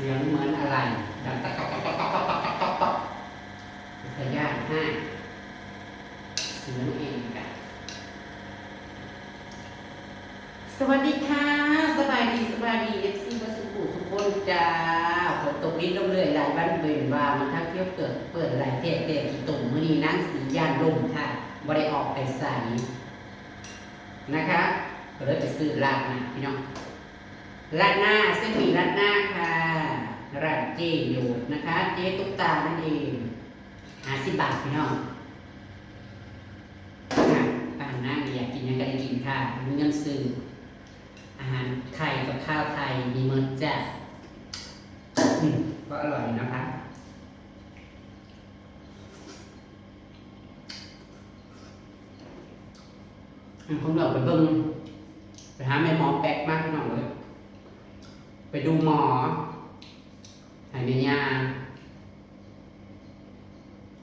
สียงเหมือนอะไรดังตะก๊อกก๊อกก๊อกก๊อกก๊อกก๊อกก๊อกก๊อกพยาธิให้เสียงเองกันสวัสดีค่ะสบายดีเอฟซีวัสดุทุกคนจ้าฝนตกนิดลงเลยหลายบ้านเบิ่นว่ามันทั้งเที่ยวเปิดหลายเทศกี่ตุ่มมื้อนี้นั่งสีย่านลมค่ะบ่ได้ออกไปใส่นะคะก็เลยไปซื้อร้านนะพี่น้องร้านหน้าเส้นหมี่ร้านหน้าค่ะร้านเจอยู่นะคะเจตุ๊กตานั่นเอง50 บาทพี่น้องป้าหน้าอยากกินยังก็ได้กินค่ะมีเงินซื้ออาหารไทยกับข้าวไทยมีเมินจ้ะก็อร่อยนะคะผมเราไปเบิ่งไปหาแม่หมอแปลกมากพี่น้องเลยไปดูหมอหายเมีย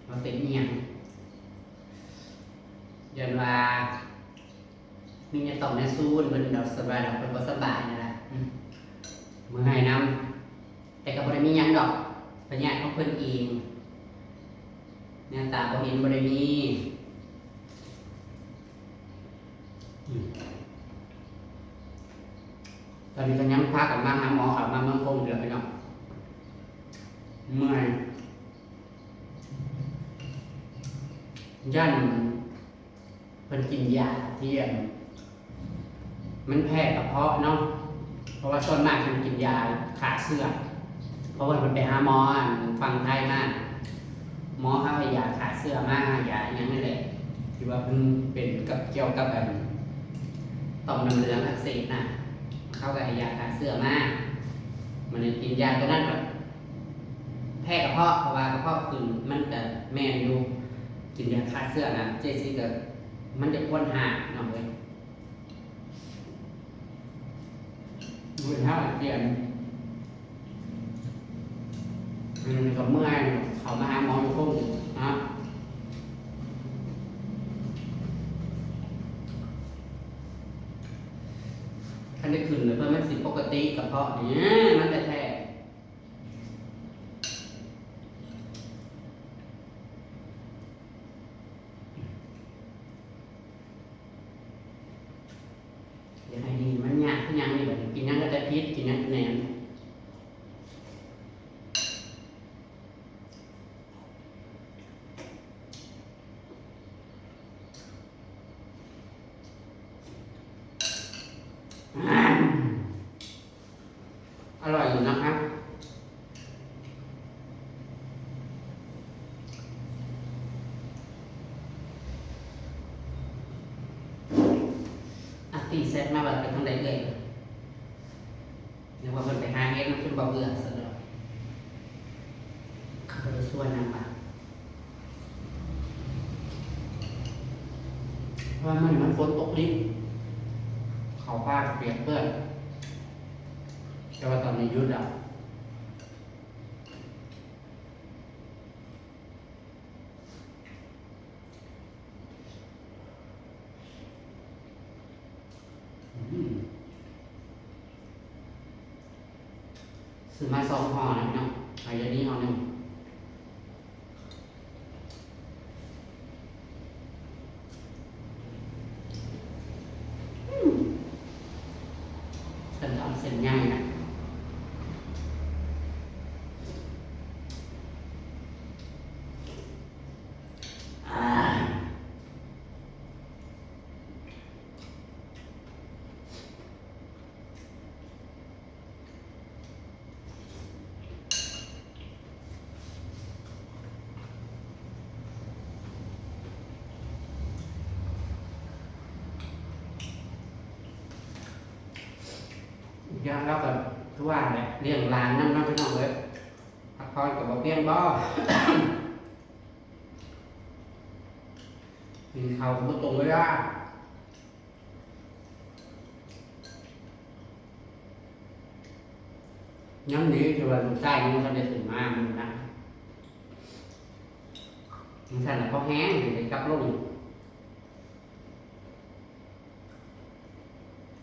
เราติดเงียงยันว่ามีเนี่ยต้องในซูนมันดอกสบายดอกเป็นสบายนั่นแหละมือหายน้ำแต่กับบริมียังดอกปัญญาเขาเพิ่นเองเนี่ยตาบ่เห็นบริมีตอนนี้ก็ยังพักกับมาหาหมอขับมาเมืองคงเดี๋ยวไปเนาะเมื่อยย่านเป็นกินยาที่มันแพ้กระเพาะเนาะเพราะว่าส่วนมากมันกินยาขาเสื้อเพราะว่ามันไปหาหมอฟังไทยมากหมอให้ยาขาเสื้อมากยาอย่างนั้นแหละที่ว่าเป็นกับเกี่ยวกับแบบต่อมน้ำเหลืองอักเสบนะเข้ากับยาขาเสื้อมากมันเลยกินยาตัวนั้นแบบแพ้กระเพาะเพราะว่ากระเพาะคือมันจะแม่นอยู่กินยาขาเสื้อนะเจซี่ก็มันจะพ้นหาหน่อยเลยมือเท้าเปลี่ยนกับเมื่อยเขามาหาหมออยู่พุ่งนะคันได้ขึ้นเลยเพื่อมันสิปกติกับเพาะเนี่ยมันจะแท้เดี๋ยวให้ดีมันยากขึ้นยังนี่แบบกินยังก็จะพิษกินยังแหนมอร่อยอยู่นะครับตีเซตมาแบบเป็นทางใดเลยเดี๋ยวว่ามันไปหาเฮ็ดมันขึ้นบ่เบื่อซะแล้วเขาจะช่วยนำมาเพราะว่ามันฝนตกนิดเขาผ้าเปียกเปื้อนแต่ว่าตอนนี้หยุดแล้วซื้อมา2 ห่อนะพี่น้องเอาอย่างนี้ห่อหนึ่งเส้นทำเส้นใหญ่นะย่างแล้วก็ทุกวันเลยเลี้ยงหลานนั่นน้องพี่น้องเลยพักผ่อนกับบ่เพียงบ่กินข้าวก็ตรงเวลาย้ำนี้คือว่าลูกชายมันก็ได้ถึงมามันนะมันสั่นแล้วเขาแห้งถึงได้กลับลง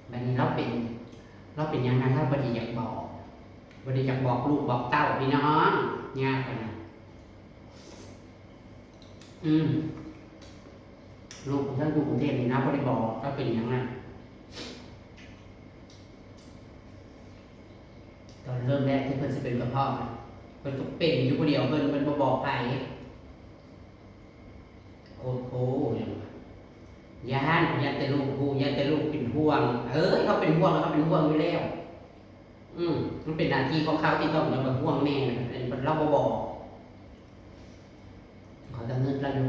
แบบนี้เราเป็นยังไงเราปฏิอยากบอก วันนี้อยากบอกลูกบอกเต้าพี่น้องยากไปนะลูกท่านอยู่กรุงเทพนี่นะบ่ได้บอกก็เป็นอย่างนั้นตอนเริ่มแรกที่เพิ่นจะเป็นกระเพาะเพิ่นก็เป็นอยู่คนเดียวเพิ่นบ่บอกใครโอ้โหอย่างย่านแต่ลูกกูย่านแต่ลูกเป็นห่วงเขาเป็นห่วงแล้วเขาเป็นห่วงอยู่แล้วมันเป็นหน้าที่ของเขาที่ต้องจะมาห่วงแม่เป็นเราบ่บอกเขาจะเงินเราอยู่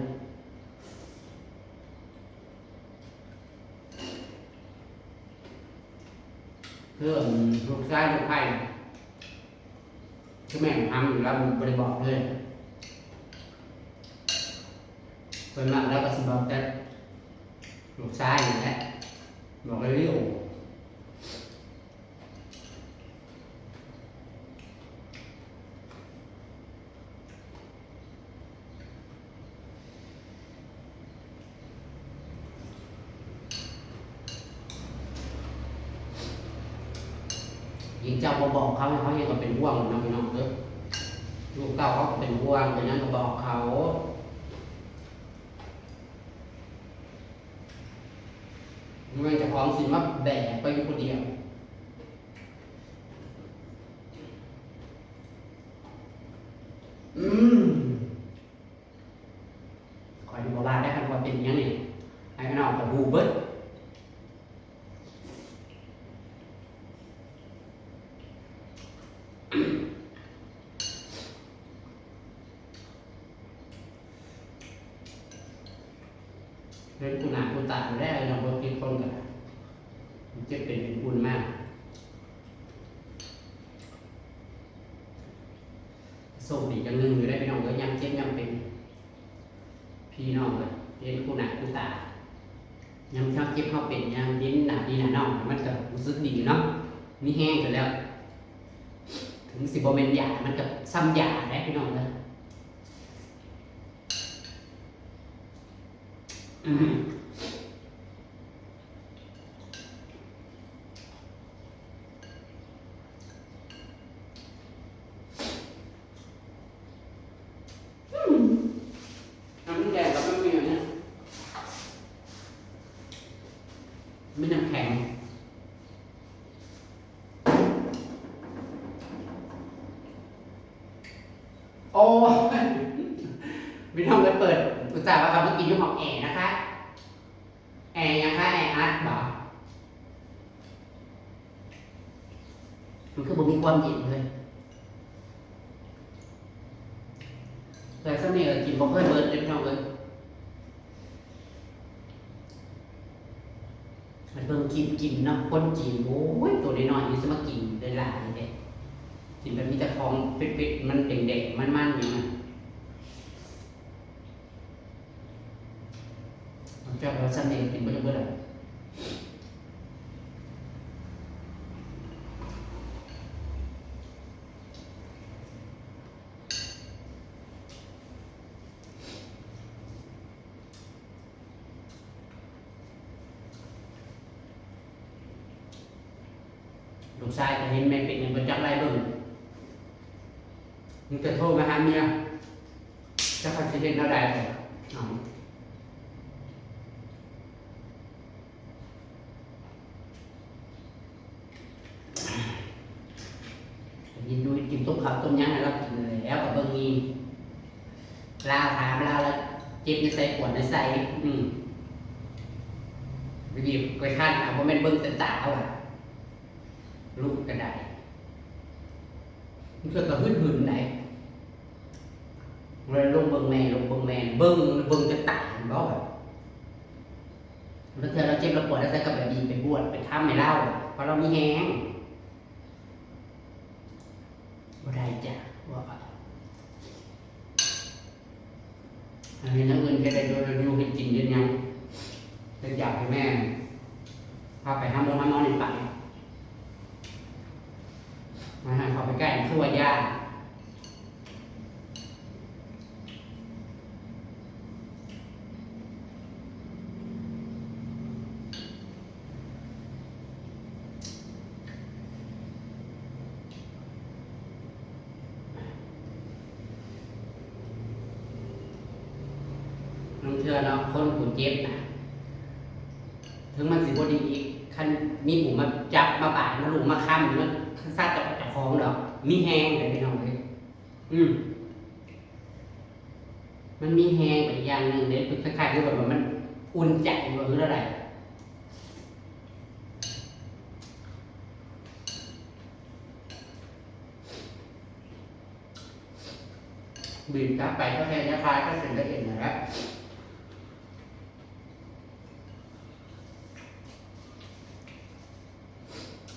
เรื่องลูกชายลูกไผ่คือแม่ทำอยู่แล้วบริบอกเลยเป็นมาแล้วก็สมบอกแต่ลูกชายนี่แหละบอกเลยโอ้ยิงเจ้าบอกเขาเขายังก็เป็นห่วงน้องพี่น้องเด้อลูกเต้าเขาก็เป็นห่วงเป็นนั้นก็บอกเขามันจะของสิมาแบกไปอยู่คนเดียวคอยดูบาได้คันว่าเป็นยังไงให้มันออกจากหูเบิดเรื่องคุณหนาคุณตาอยู่ได้เราบางทีคนกันมันจะเป็นคุณมากโชคดีจังหนึ่งอยู่ได้พี่น้องก็ยังเจ็บยังเป็นพี่น้องเลยเรียนคุณหนาคุณตายังชอบเจ็บเข้าเป็นยังดิ้นหนาดีหนาน้องมันก็รู้สึกดีเนาะมีแห้งกันแล้วถึงสิบโมเมนต์หยามันกับซ้ำหยาได้พี่น้องเลยน้ำแดงกับน้ำเมียวเนี่ยไม่น้ำแข็งโอ้พี่น้องเลยเปิดอุตส่าห์ว่าเขาเมื่อกี้ยุ่งของแอร์นะคะแอร์ยังคะแอร์อัดบอกมันคือบ่มีความเย็นเลยแต่สมัยกินบ่เคยเบิร์ดเด็ดน้องเลยมันเบิ่งกินเนาะคนจีนโอ้ยตัวน้อยๆนี่สมากินได้หลายเด็ดกินแบบมีแต่ของเป็ดๆมันเด็กๆมันๆอย่างนั้นเจ้าเราสมัยกินบ่จะเบิร์ดลูกชายก็เห็นแม่เป็นอย่างประจักษ์ไรเบิ่งมันจะโทรมาหาเมียจะเขาจะเห็นเราได้เลยยินดูกินต้มข้าวต้มยำให้เรากินแล้วกับเบิ่งมีลาวถามลาวแล้วเจ็บในใส่ปวดในใส่ไปหยิบไปขั้นเพราะแม่นเบิ่งแต่ตาเอาลูกกระไดมันก็กระหึ่นไหนเลยลงเบิ่งแม่เบิ่งจะตายบ่แบบแล้วเธอเราเจ็บเราปวดแล้วใส่กับแบบดีไปบวชไปทำให้เล่าเพราะเรามีแห้งบ่ได้จ้ะว่าอันนี้นั่งเงินแค่ได้โดนอยู่ให้กินเยอะยังจะอยากให้แม่พาไปห้ามรถห้ามนอนในป่ามาหาเขาไปใกล้ทั่วยา เนาะคนผู้เจ็บนะถึงมันสิบ่ดีอีกคันมีผู้มาจับมาบาดมาลุมมาค้ำมันซาดจะคล้องดอกมีแฮงเลยพี่น้องเลยมันมีแฮงไปอีกอย่างหนึ่งเนี่ยคล้ายๆคือแบบว่ามันอุ่นใจว่าคืออะไรบีบจับไปก็แค่ยาคลายก็เสร็จแล้วเองนะครับ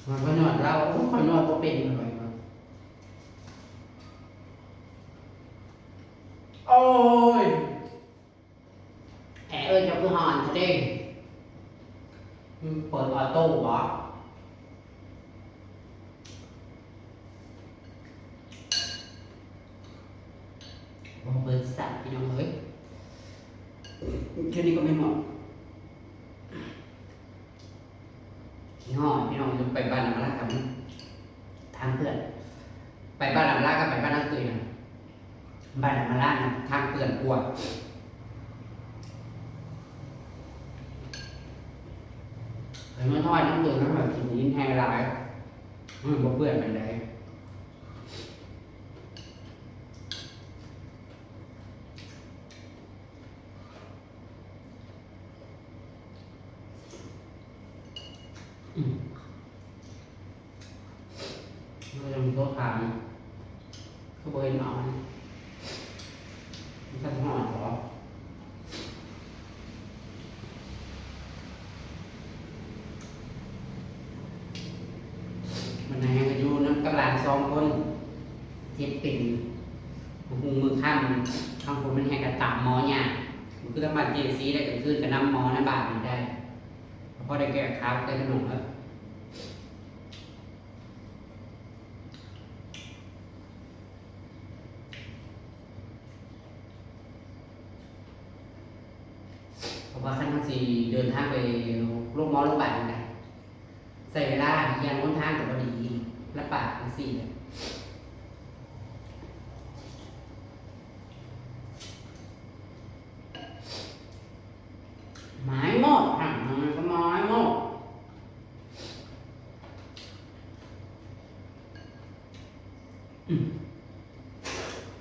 มันก็นวดเราค่อยนวดก็เป็นอะไรมาโอ้ยแอจะคือหอนซะดิเปิดออโต้เหรอเปิดสั่นพี่น้องเอ้ยแค่นี้ก็ไม่เหมาะพี่น้องจะไปบ้านน้ำลากับทางเพื่อนไปบ้านน้ำลากับไปบ้านน้ำตุยนะบ้านน้ำลาทางเพื่อนกลัวเห็นมันทอดน้ำตุยน้ำแบบกินยิ้มแห้งลายบ่เพื่อนมันได้เราจะมีโต๊ะทานก็บริเวณนอนมันจะหอดหรอมันแห้งอยู่น้ำกระลาน2 คนเจ็บปิ่นหูมือข้างคนมันแห้งกระตามหมอเนี่ยมันคือถ้ามันเจซีได้กับขึ้นกับน้ำหมอในบาทมันได้เพราะได้แก้ข้าวได้ขนมแล้วเพราะว่าขั้นที่เดินทางไปโรงหมอโรงพยาบาลไงใส่เวลาอย่างต้นทางกับพอดีและปากทั้ง4ไม้หมดมันก็ไม้หมด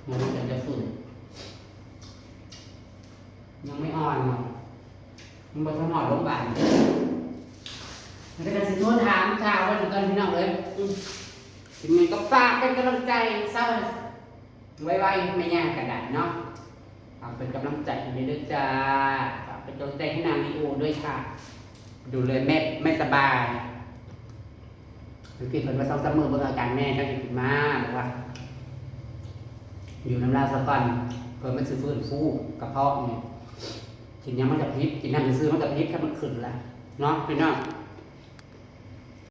มันจะฝืนยังไม่อ่อนหรอกมันบ่ทันหอดโรงพยาบาลมันก็จะสิโทษถามชาวว่าถึงตอนพี่น้องเลยถึงไงก็ฝากเป็นกำลังใจเศร้าไว้ไม่ยากกระดาษเนาะฝากเป็นกำลังใจให้ด้วยจ้าฝากเป็นกำลังใจให้นางลีโอด้วยค่ะดูเลยแม่ไม่สบายคือกินเป็นว่าเศร้าเสมอเบื่ออาการแม่ก็กินมากบอกว่าอยู่น้ำลายสะก่อนเพื่อมันจะฟื้นฟูกระเพาะเนี่ยกินยังมันจะพิษกินน้ำจะซื้อมันจะพิษถ้ามันขึ้นละเนาะพี่น้อง